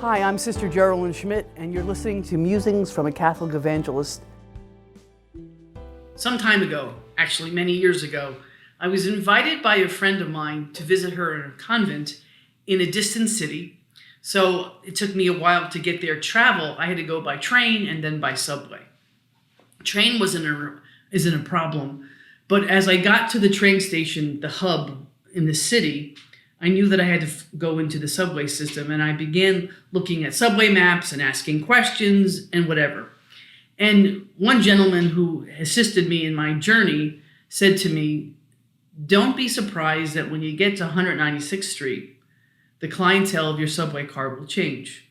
Hi, I'm Sister Geralyn Schmidt, and you're listening to Musings from a Catholic Evangelist. Some time ago, actually many years ago, I was invited by a friend of mine to visit her in a convent in a distant city. So it took me a while to get there. Travel, I had to go by train and then by subway. Train isn't a problem, but as I got to the train station, the hub in the city, I knew that I had to go into the subway system, and I began looking at subway maps and asking questions and whatever. And one gentleman who assisted me in my journey said to me, "Don't be surprised that when you get to 196th Street, the clientele of your subway card will change."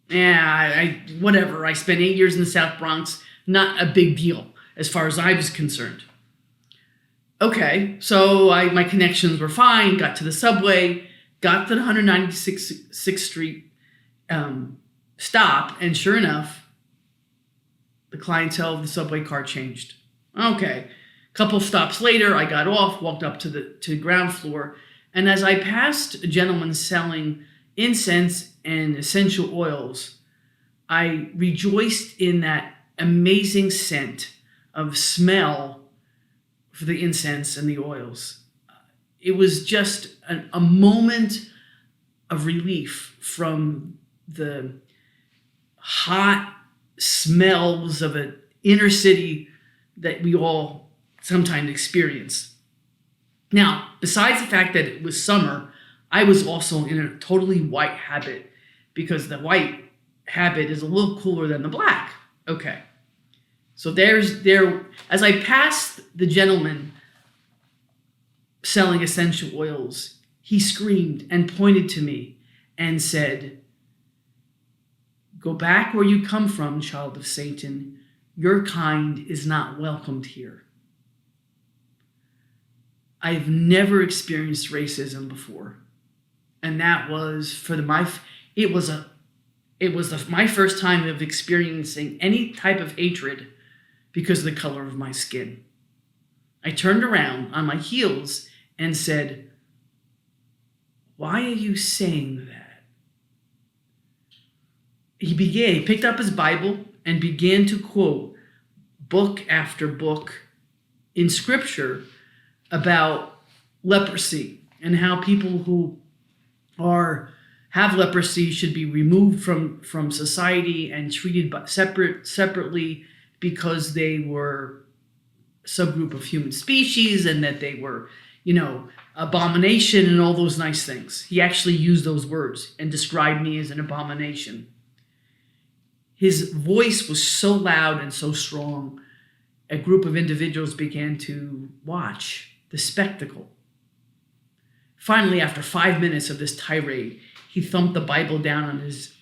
Whatever. I spent 8 years in the South Bronx. Not a big deal as far as I was concerned. Okay, so my connections were fine, got to the subway, got to the 196th Street stop, and sure enough, the clientele of the subway car changed. Okay, a couple stops later, I got off, walked up to the ground floor, and as I passed a gentleman selling incense and essential oils, I rejoiced in that amazing scent of smell for the incense and the oils. It was just a moment of relief from the hot smells of an inner city that we all sometimes experience. Now, besides the fact that it was summer, I was also in a totally white habit because the white habit is a little cooler than the black. Okay. So as I passed the gentleman selling essential oils, he screamed and pointed to me and said, "Go back where you come from, child of Satan. Your kind is not welcomed here." I've never experienced racism before, and that was my first time of experiencing any type of hatred because of the color of my skin. I turned around on my heels and said, "Why are you saying that?" He picked up his Bible and began to quote book after book in Scripture about leprosy and how people who have leprosy should be removed from society and treated separately because they were a subgroup of human species and that they were, abomination and all those nice things. He actually used those words and described me as an abomination. His voice was so loud and so strong, a group of individuals began to watch the spectacle. Finally, after 5 minutes of this tirade, he thumped the Bible down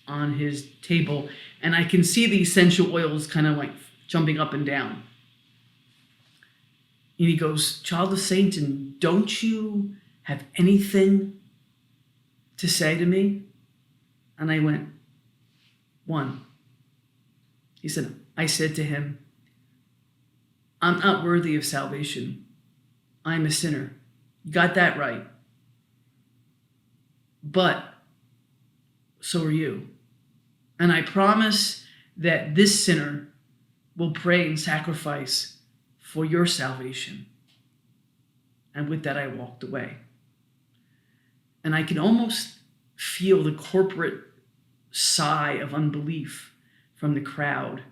on his table, and I can see the essential oils kind of like jumping up and down. And he goes, "Child of Satan, don't you have anything to say to me?" And I went, "One." I said to him, "I'm not worthy of salvation. I'm a sinner." You got that right. But so are you. And I promise that this sinner will pray and sacrifice for your salvation. And with that, I walked away. And I can almost feel the corporate sigh of unbelief from the crowd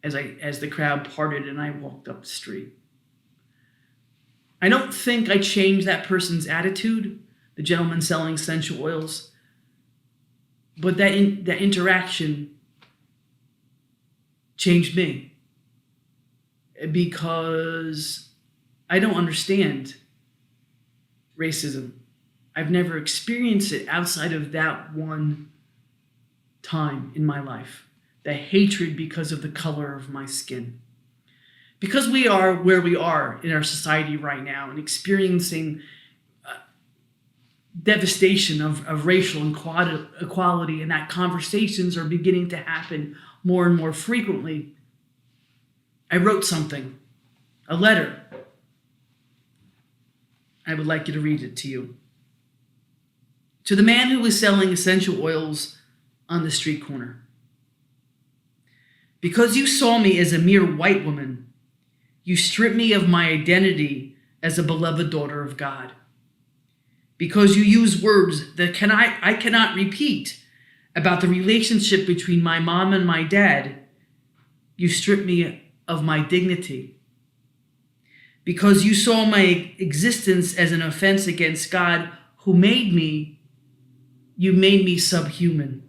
as the crowd parted and I walked up the street. I don't think I changed that person's attitude, the gentleman selling essential oils, but that interaction changed me because I don't understand racism. I've never experienced it outside of that one time in my life, the hatred because of the color of my skin. Because we are where we are in our society right now and experiencing devastation of racial equality, and that conversations are beginning to happen more and more frequently, I wrote something, a letter. I would like you to read it to you. To the man who was selling essential oils on the street corner. Because you saw me as a mere white woman, you stripped me of my identity as a beloved daughter of God. Because you use words that I cannot repeat about the relationship between my mom and my dad, you stripped me of my dignity. Because you saw my existence as an offense against God who made me, you made me subhuman.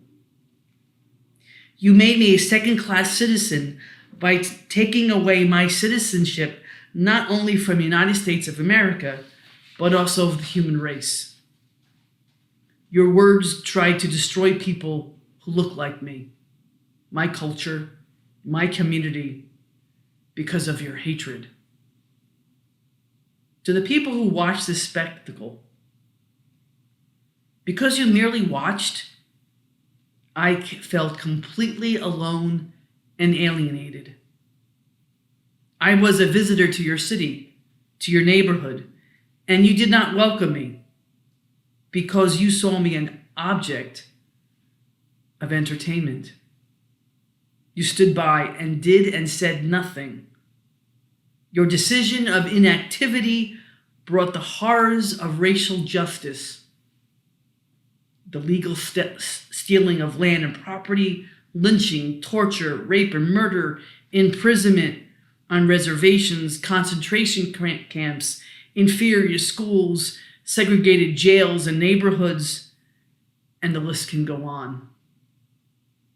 You made me a second-class citizen by taking away my citizenship, not only from the United States of America, but also of the human race. Your words tried to destroy people who look like me, my culture, my community, because of your hatred. To the people who watched this spectacle, because you merely watched, I felt completely alone and alienated. I was a visitor to your city, to your neighborhood, and you did not welcome me because you saw me an object of entertainment. You stood by and did and said nothing. Your decision of inactivity brought the horrors of racial justice, the legal stealing of land and property, lynching, torture, rape and murder, imprisonment on reservations, concentration camps, inferior schools, segregated jails and neighborhoods, and the list can go on.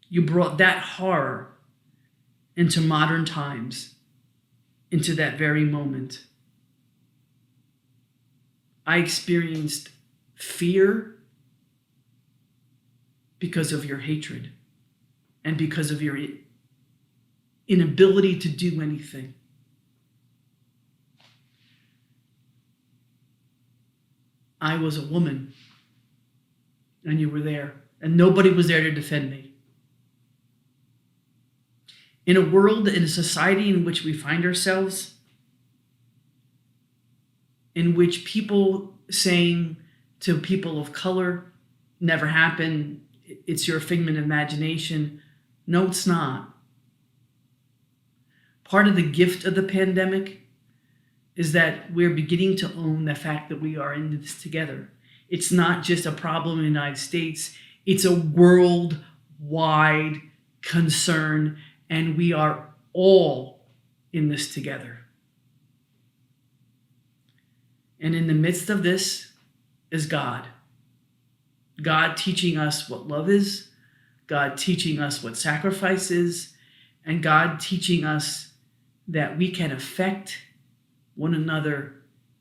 You brought that horror into modern times, into that very moment. I experienced fear because of your hatred and because of your inability to do anything. I was a woman, and you were there, and nobody was there to defend me. In a world, in a society in which we find ourselves, in which people saying to people of color, never happened, it's your figment of imagination. No, it's not. Part of the gift of the pandemic is that we're beginning to own the fact that we are in this together. It's not just a problem in the United States, it's a worldwide concern, and we are all in this together. And in the midst of this is God. God teaching us what love is, God teaching us what sacrifice is, and God teaching us that we can affect one another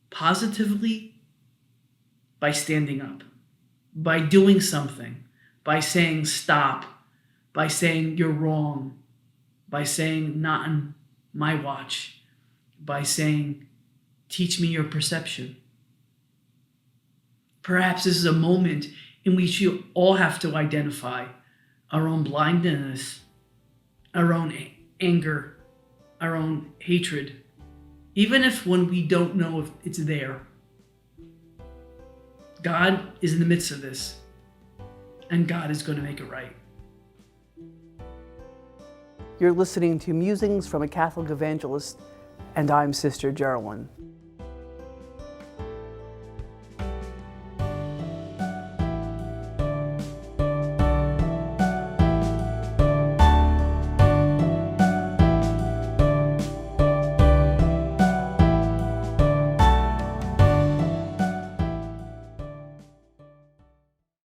positively by standing up, by doing something, by saying stop, by saying you're wrong, by saying not on my watch, by saying teach me your perception. Perhaps this is a moment in which you all have to identify our own blindness, our own anger, our own hatred, even if when we don't know if it's there. God is in the midst of this, and God is going to make it right. You're listening to Musings from a Catholic Evangelist, and I'm Sister Geralyn.